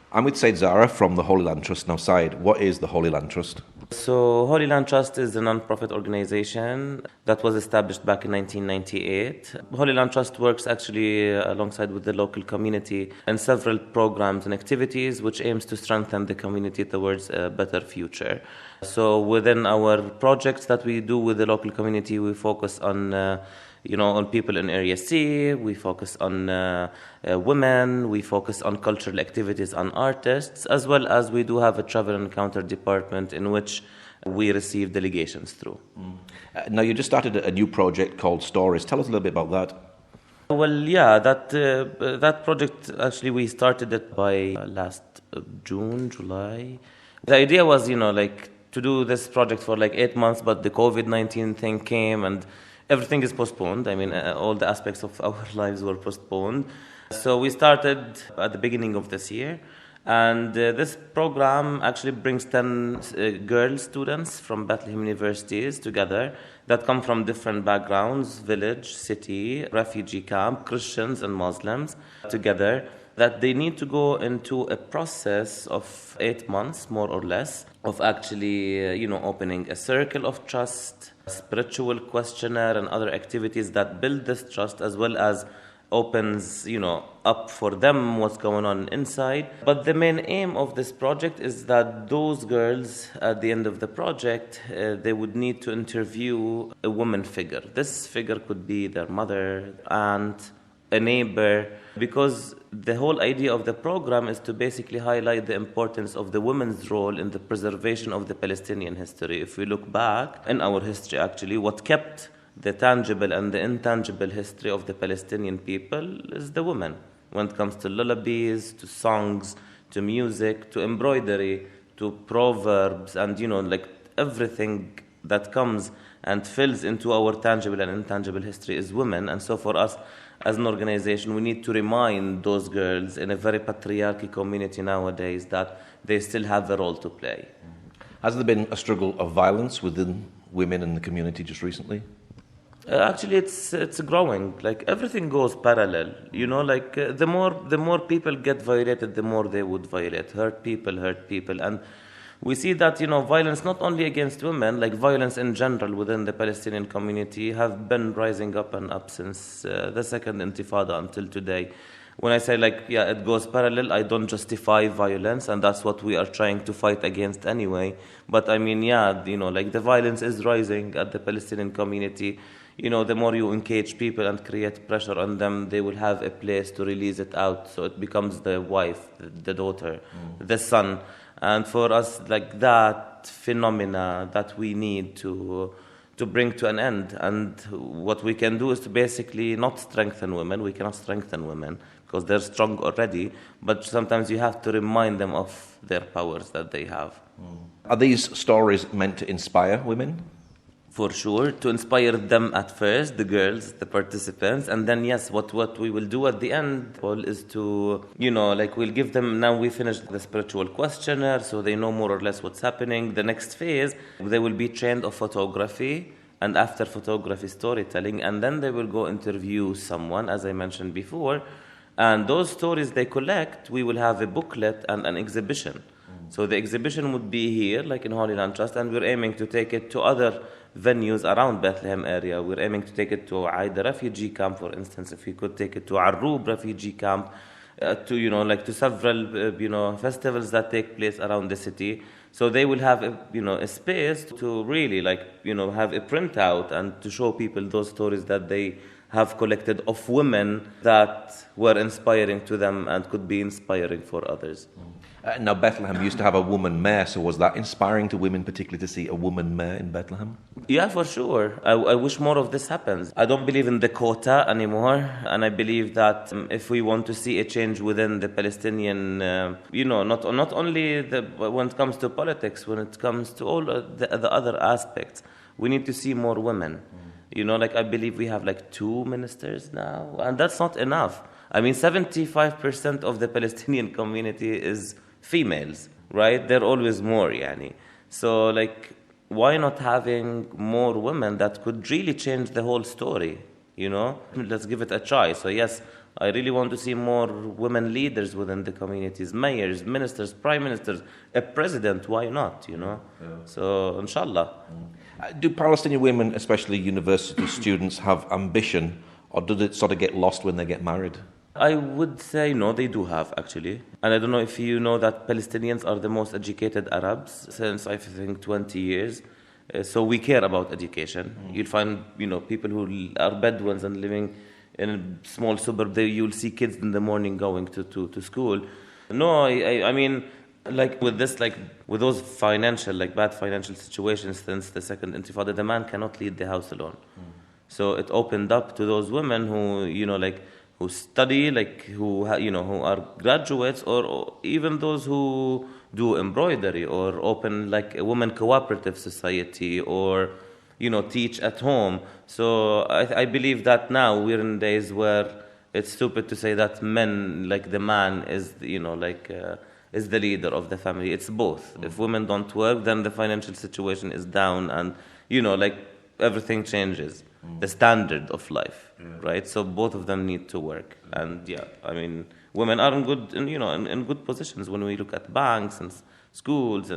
I'm with Said Zarar from the Holy Land Trust. Now, Said, what is the Holy Land Trust? So, Holy Land Trust is a non-profit organization that was established back in 1998. Holy Land Trust works actually alongside with the local community in several programs and activities which aims to strengthen the community towards a better future. So, within our projects that we do with the local community, we focus on on people in Area C, we focus on women, we focus on cultural activities and artists, as well as we do have a travel and encounter department in which we receive delegations through. Now, you just started a new project called Stories. Tell us a little bit about that. Well, yeah, that project, actually, we started it by last June, July. The idea was, to do this project for 8 months, but the COVID-19 thing came and everything is postponed. I mean, all the aspects of our lives were postponed. So we started at the beginning of this year. And this program actually brings 10 girl students from Bethlehem universities together that come from different backgrounds, village, city, refugee camp, Christians and Muslims together, that they need to go into a process of 8 months, more or less, of actually, opening a circle of trust, spiritual questionnaire and other activities that build this trust, as well as opens, up for them what's going on inside. But the main aim of this project is that those girls, at the end of the project, they would need to interview a woman figure. This figure could be their mother, aunt, a neighbor, because the whole idea of the program is to basically highlight the importance of the women's role in the preservation of the Palestinian history. If we look back in our history, actually, what kept the tangible and the intangible history of the Palestinian people is the women. When it comes to lullabies, to songs, to music, to embroidery, to proverbs, and everything that comes and fills into our tangible and intangible history is women. And so for us as an organization, we need to remind those girls in a very patriarchal community nowadays that they still have a role to play. Has there been a struggle of violence within women in the community just recently? Actually, it's growing. Everything goes parallel. The more people get violated, the more they would violate. Hurt people, and we see that violence not only against women, violence in general within the Palestinian community have been rising up and up since the second Intifada until today. When I say it goes parallel, I don't justify violence, and that's what we are trying to fight against anyway. But I mean, the violence is rising at the Palestinian community. The more you engage people and create pressure on them, they will have a place to release it out. So it becomes the wife, the daughter, the son. And for us, that phenomena that we need to bring to an end. And what we can do is to basically not strengthen women. We cannot strengthen women because they're strong already. But sometimes you have to remind them of their powers that they have. Are these stories meant to inspire women? For sure, to inspire them at first, the girls, the participants, and then yes, what we will do at the end is to, we'll give them, now we finished the spiritual questionnaire, so they know more or less what's happening. The next phase, they will be trained of photography, and after photography, storytelling, and then they will go interview someone, as I mentioned before, and those stories they collect, we will have a booklet and an exhibition. So the exhibition would be here, in Holy Land Trust, and we're aiming to take it to other venues around Bethlehem area. We're aiming to take it to Aida refugee camp, for instance. If we could take it to Arrub refugee camp, to several, festivals that take place around the city. So they will have, a space to really, have a printout and to show people those stories that they have collected of women that were inspiring to them and could be inspiring for others. Now, Bethlehem used to have a woman mayor, so was that inspiring to women, particularly to see a woman mayor in Bethlehem? Yeah, for sure. I wish more of this happens. I don't believe in the quota anymore, and I believe that if we want to see a change within the Palestinian, not only when it comes to politics, when it comes to all the other aspects, we need to see more women. I believe we have 2 ministers now, and that's not enough. I mean, 75% of the Palestinian community is females, right? They're always more, yani. So, why not having more women that could really change the whole story, Let's give it a try. So, yes, I really want to see more women leaders within the communities, mayors, ministers, prime ministers, a president, why not, So, inshallah. Do Palestinian women, especially university students, have ambition, or does it sort of get lost when they get married? I would say no, they do have actually. And I don't know if you know that Palestinians are the most educated Arabs since I think 20 years. So we care about education. You'll find, people who are Bedouins and living in a small suburb, you'll see kids in the morning going to school. No, I mean, like with this, like with those bad financial situations since the second intifada, the man cannot lead the house alone. So it opened up to those women who, who study, who are graduates, or even those who do embroidery or open like a women cooperative society, or teach at home. So I believe that now we're in days where it's stupid to say that men, like the man is is the leader of the family. It's both. If women don't work, then the financial situation is down, and everything changes. The standard of life, right? So both of them need to work, and women are in good positions when we look at banks and schools,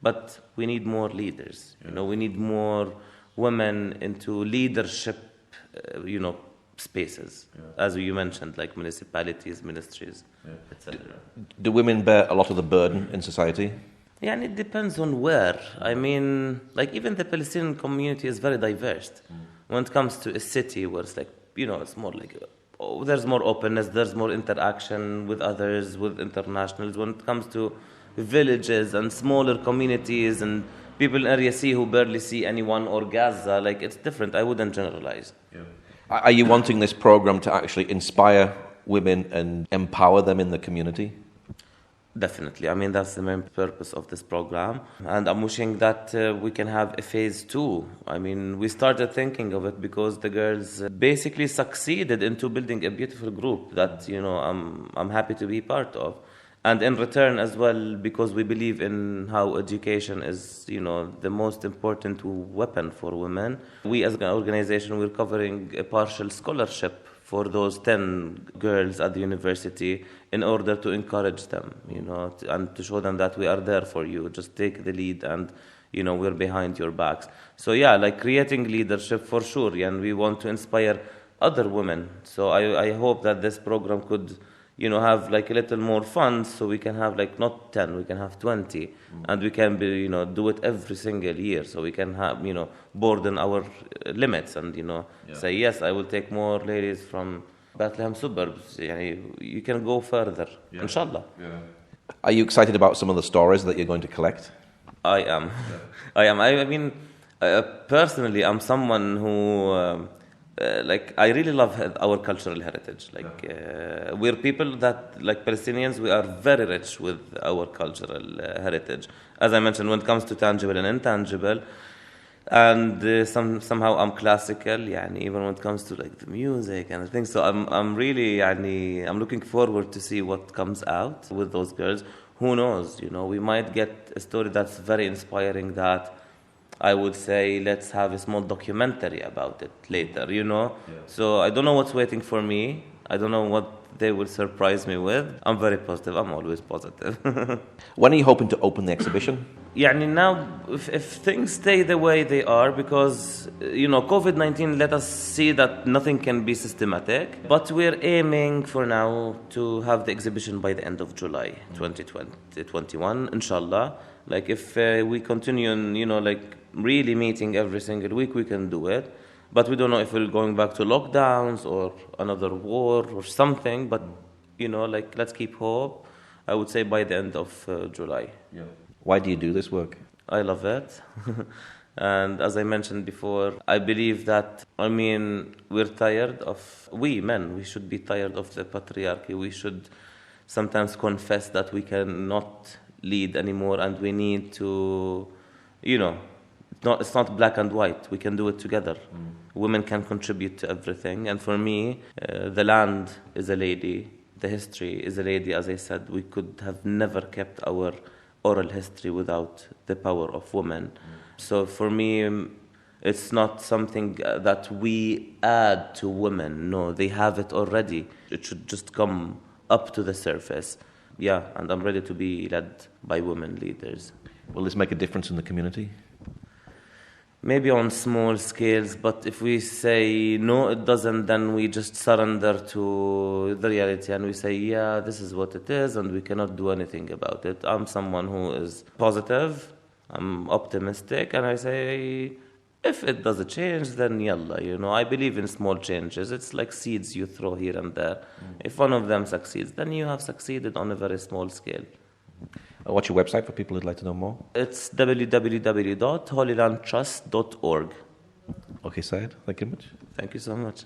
but we need more leaders. We need more women into leadership, spaces, as you mentioned, like municipalities, ministries, etc. Do women bear a lot of the burden in society? Yeah, and it depends on where. I mean, like even the Palestinian community is very diverse. When it comes to a city where it's like, it's more like, there's more openness, there's more interaction with others, with internationals. When it comes to villages and smaller communities and people in Area C who barely see anyone, or Gaza, like it's different. I wouldn't generalize. Are you wanting this program to actually inspire women and empower them in the community? Definitely. I mean, that's the main purpose of this program. And I'm wishing that we can have a phase 2. I mean, we started thinking of it because the girls basically succeeded into building a beautiful group that, I'm happy to be part of. And in return as well, because we believe in how education is, the most important weapon for women. We as an organization, we're covering a partial scholarship for those 10 girls at the university in order to encourage them, and to show them that we are there for you. Just take the lead and, we're behind your backs. So yeah, like creating leadership for sure. And we want to inspire other women. So I hope that this program could, have like a little more funds so we can have like not 10, we can have 20. And we can be, do it every single year. So we can have, broaden our limits and, say, yes, I will take more ladies from Bethlehem suburbs. You can go further, inshallah. Are you excited about some of the stories that you're going to collect? I am. I am. I mean, personally, I'm someone who... I really love our cultural heritage. We're people that, like Palestinians, we are very rich with our cultural heritage. As I mentioned, when it comes to tangible and intangible, and somehow I'm classical, even when it comes to like the music and things. So I'm really, I'm looking forward to see what comes out with those girls. Who knows? We might get a story that's very inspiring that I would say let's have a small documentary about it later, So I don't know what's waiting for me. I don't know what they will surprise me with. I'm very positive. I'm always positive. When are you hoping to open the exhibition? Now, if things stay the way they are, because, COVID-19 let us see that nothing can be systematic, but we're aiming for now to have the exhibition by the end of July 2021, inshallah. Like if we continue and, really meeting every single week, we can do it. But we don't know if we're going back to lockdowns or another war or something. But, let's keep hope. I would say by the end of July. Why do you do this work? I love it. And as I mentioned before, I believe that, we're tired of, we men, we should be tired of the patriarchy. We should sometimes confess that we cannot lead anymore, and we need to, it's not black and white. We can do it together. Women can contribute to everything. And for me, the land is a lady. The history is a lady. As I said, we could have never kept our oral history without the power of women. So for me, It's not something that we add to women. No, they have it already. It should just come up to the surface. Yeah, and I'm ready to be led by women leaders. Will this make a difference in the community? Maybe on small scales, but if we say no, it doesn't, then we just surrender to the reality and we say, yeah, this is what it is, and we cannot do anything about it. I'm someone who is positive, I'm optimistic, and I say, if it doesn't change, then yalla, I believe in small changes. It's like seeds you throw here and there. If one of them succeeds, then you have succeeded on a very small scale. What's your website for people who'd like to know more? It's www.holylandtrust.org. Okay, Syed, thank you much. Thank you so much.